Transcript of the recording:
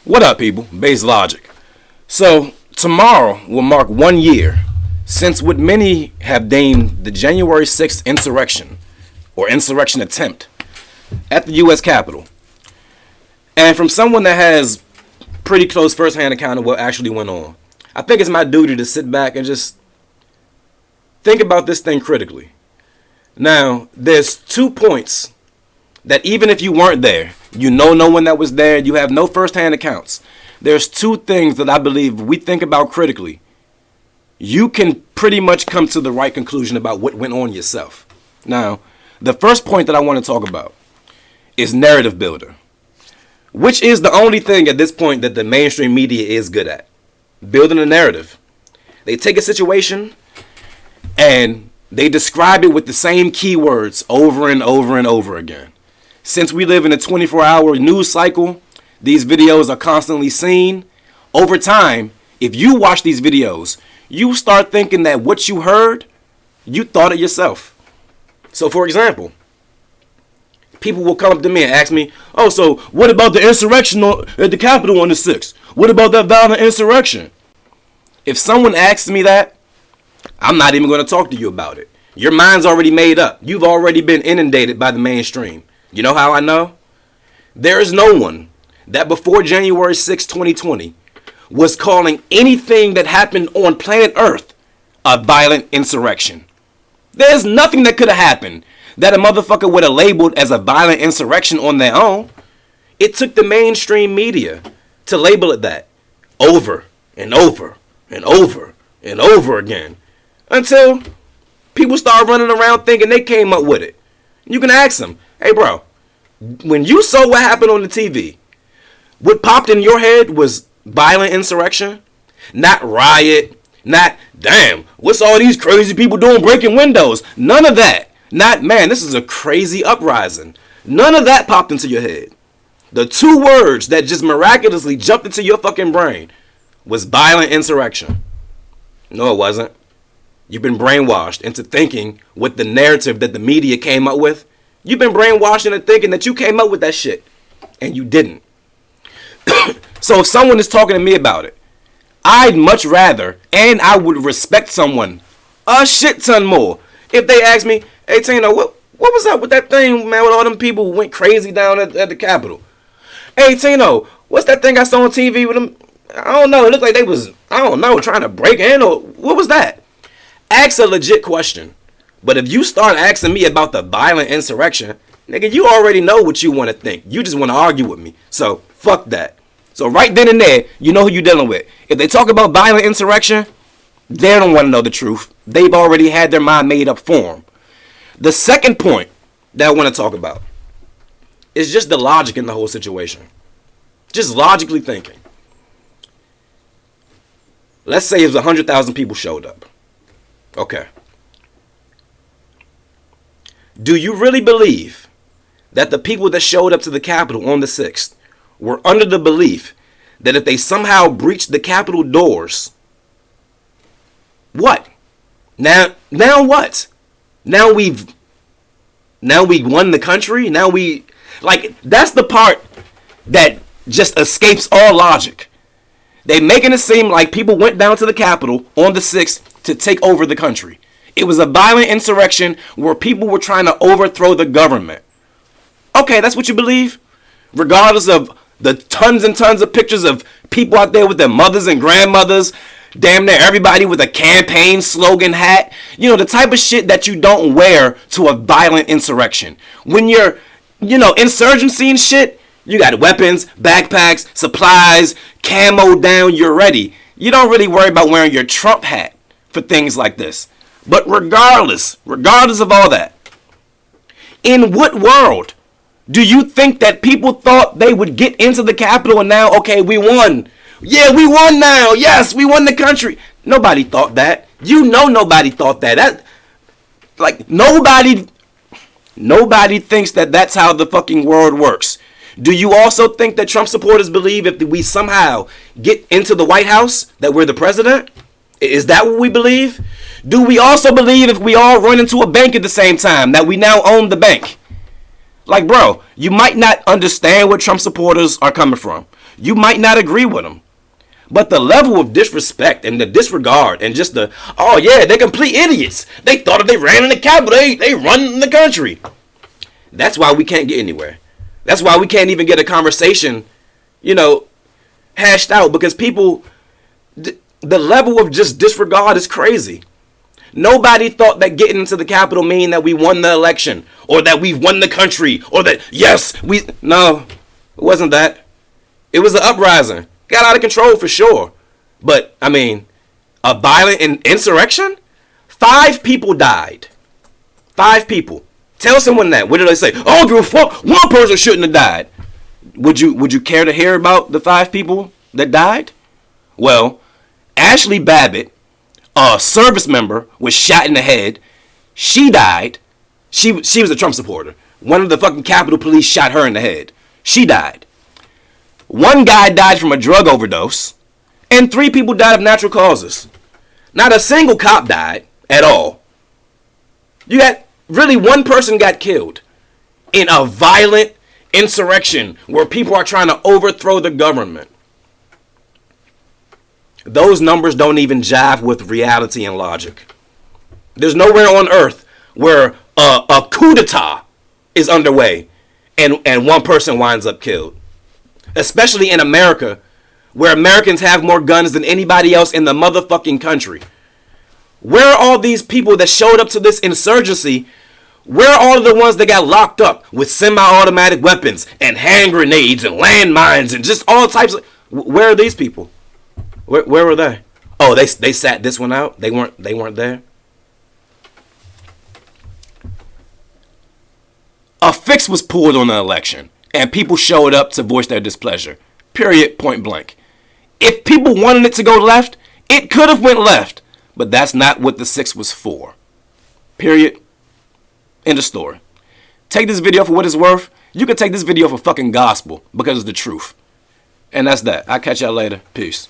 What up, people? Base Logic. So, tomorrow will mark 1 year since what many have deemed the January 6th insurrection, or insurrection attempt, at the U.S. Capitol. And from someone that has pretty close first-hand account of what actually went on, I think it's my duty to sit back and just think about this thing critically. Now, there's 2 points that even if you weren't there, you know no one that was there, you have no first-hand accounts. There's 2 things that I believe we think about critically. You can pretty much come to the right conclusion about what went on yourself. Now, the first point that I want to talk about is narrative builder, which is the only thing at this point that the mainstream media is good at. Building a narrative. They take a situation and they describe it with the same keywords over and over and over again. Since we live in a 24-hour news cycle, these videos are constantly seen. Over time, if you watch these videos, you start thinking that what you heard, you thought it yourself. So, for example, people will come up to me and ask me, oh, so what about the insurrection at the Capitol on the 6th? What about that violent insurrection? If someone asks me that, I'm not even going to talk to you about it. Your mind's already made up. You've already been inundated by the mainstream. You know how I know? There is no one that before January 6, 2020 was calling anything that happened on planet Earth a violent insurrection. There's nothing that could have happened that a motherfucker would have labeled as a violent insurrection on their own. It took the mainstream media to label it that over and over and over and over again until people start running around thinking they came up with it. You can ask them, hey bro, when you saw what happened on the TV, what popped in your head was violent insurrection, not riot, not damn, what's all these crazy people doing breaking windows? None of that. Not, man, this is a crazy uprising. None of that popped into your head. The 2 words that just miraculously jumped into your fucking brain was violent insurrection. No, it wasn't. You've been brainwashed into thinking with the narrative that the media came up with. You've been brainwashed into thinking that you came up with that shit. And you didn't. So if someone is talking to me about it, I'd much rather, and I would respect someone a shit ton more if they ask me, hey Tino, what was up with that thing, man, with all them people who went crazy down at the Capitol? Hey Tino, what's that thing I saw on TV with them? I don't know, it looked like they was, I don't know, trying to break in, or what was that? Ask a legit question. But if you start asking me about the violent insurrection, nigga, you already know what you want to think. You just want to argue with me. So, fuck that. So right then and there, you know who you're dealing with. If they talk about violent insurrection, they don't want to know the truth. They've already had their mind made up for them. The second point that I want to talk about is just the logic in the whole situation. Just logically thinking. Let's say if 100,000 people showed up. Okay. Do you really believe that the people that showed up to the Capitol on the 6th were under the belief that if they somehow breached the Capitol doors, what? Now what? Now we won the country? Now we, like, that's the part that just escapes all logic. They making it seem like people went down to the Capitol on the 6th to take over the country. It was a violent insurrection where people were trying to overthrow the government. Okay, that's what you believe? Regardless of the tons and tons of pictures of people out there with their mothers and grandmothers, damn near everybody with a campaign slogan hat. You know, the type of shit that you don't wear to a violent insurrection. When you're, insurgency and shit, you got weapons, backpacks, supplies, camo down, you're ready. You don't really worry about wearing your Trump hat for things like this. But regardless of all that, in what world do you think that people thought they would get into the Capitol and now, okay, we won. Yeah, we won now. Yes, we won the country. Nobody thought that. You know nobody thought that. Nobody thinks that that's how the fucking world works. Do you also think that Trump supporters believe if we somehow get into the White House that we're the president? Is that what we believe? Do we also believe if we all run into a bank at the same time that we now own the bank? Like, bro, you might not understand where Trump supporters are coming from. You might not agree with them. But the level of disrespect and the disregard and just the, oh yeah, they're complete idiots. They thought if they ran in the Capitol, they run the country. That's why we can't get anywhere. That's why we can't even get a conversation, hashed out, because people, the level of just disregard is crazy. Nobody thought that getting into the Capitol mean that we won the election or that we won the country or that, no, it wasn't that. It was an uprising. Got out of control for sure. But, a violent insurrection? 5 people died. 5 people. Tell someone that. What did they say? Oh, give a fuck. One person shouldn't have died. Would you care to hear about the 5 people that died? Well, Ashley Babbitt, a service member, was shot in the head. She died. She was a Trump supporter. One of the fucking Capitol Police shot her in the head. She died. 1 guy died from a drug overdose. And 3 people died of natural causes. Not a single cop died at all. You got, really 1 person got killed in a violent insurrection where people are trying to overthrow the government. Those numbers don't even jive with reality and logic. There's nowhere on earth where a coup d'etat is underway and 1 person winds up killed. Especially in America, where Americans have more guns than anybody else in the motherfucking country. Where are all these people that showed up to this insurgency? Where are all the ones that got locked up with semi-automatic weapons and hand grenades and landmines and just all types of... Where are these people? Where were they? Oh, they sat this one out? They weren't there? A fix was pulled on the election, and people showed up to voice their displeasure. Period, point blank. If people wanted it to go left, it could have went left. But that's not what the 6 was for. Period. End of story. Take this video for what it's worth. You can take this video for fucking gospel because it's the truth. And that's that. I'll catch y'all later. Peace.